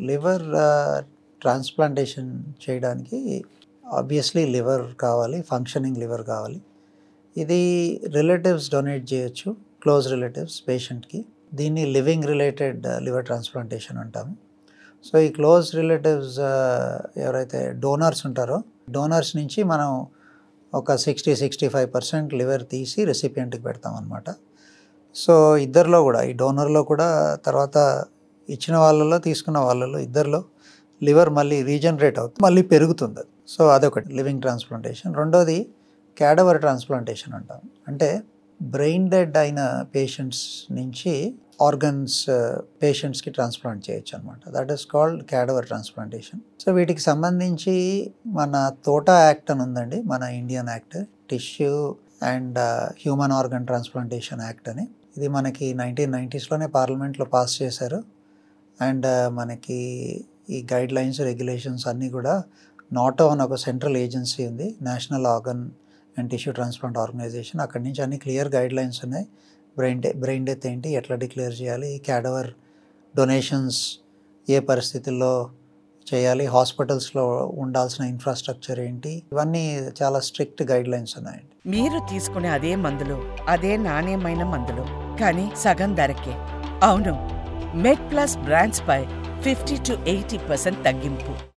Liver transplantation చేయడానికి obviously liver కావాలి, functioning liver కావాలి. ఇది రిలేటివ్స్ డొనేట్ చేయొచ్చు, క్లోజ్ రిలేటివ్స్ పేషెంట్కి. దీన్ని లివింగ్ రిలేటెడ్ లివర్ ట్రాన్స్ప్లాంటేషన్ అంటాము. సో ఈ క్లోజ్ రిలేటివ్స్ ఎవరైతే డోనర్స్ ఉంటారో, డోనర్స్ నుంచి మనం ఒక 60-65% లివర్ తీసి రెసిపియంట్కి పెడతాం అన్నమాట. సో ఇద్దరిలో కూడా, ఈ డోనర్లో కూడా, తర్వాత ఇచ్చిన వాళ్ళలో తీసుకున్న వాళ్ళలో ఇద్దరిలో లివర్ మళ్ళీ రీజనరేట్ అవుతుంది, మళ్ళీ పెరుగుతుంది. సో అదొకటి లివింగ్ ట్రాన్స్ప్లాంటేషన్. రెండోది క్యాడవర్ ట్రాన్స్ప్లాంటేషన్ అంటాం. అంటే బ్రెయిన్ డెడ్ అయిన పేషెంట్స్ నుంచి ఆర్గన్స్ పేషెంట్స్కి ట్రాన్స్ప్లాంట్ చేయొచ్చు అనమాట. That is called cadaver transplantation. So వీటికి సంబంధించి మన తోటా యాక్ట్ అని ఉందండి, మన Indian act, tissue and human organ transplantation act అని. ఇది మనకి 1990స్లోనే పార్లమెంట్లో పాస్ చేశారు. అండ్ మనకి ఈ గైడ్ లైన్స్, రెగ్యులేషన్స్ అన్నీ కూడా నాటో అని ఒక సెంట్రల్ ఏజెన్సీ ఉంది, national organ and tissue transplant organisation. అక్కడి నుంచి అన్ని క్లియర్ గైడ్ లైన్స్ ఉన్నాయి. బ్రెయిన్ డెత్ ఏంటి, ఎట్లా డిక్లేర్ చేయాలి, క్యాడవర్ డొనేషన్స్ ఏ పరిస్థితుల్లో చేయాలి, హాస్పిటల్స్లో ఉండాల్సిన ఇన్ఫ్రాస్ట్రక్చర్ ఏంటి, ఇవన్నీ చాలా స్ట్రిక్ట్ గైడ్ లైన్స్ ఉన్నాయండి. మీరు తీసుకునే అదే మందులు, అదే నాణ్యమైన మందులు, కానీ సగం ధరకే. అవును, మెడ్ ప్లస్ బ్రాండ్స్ పై 50-80% తగ్గింపు.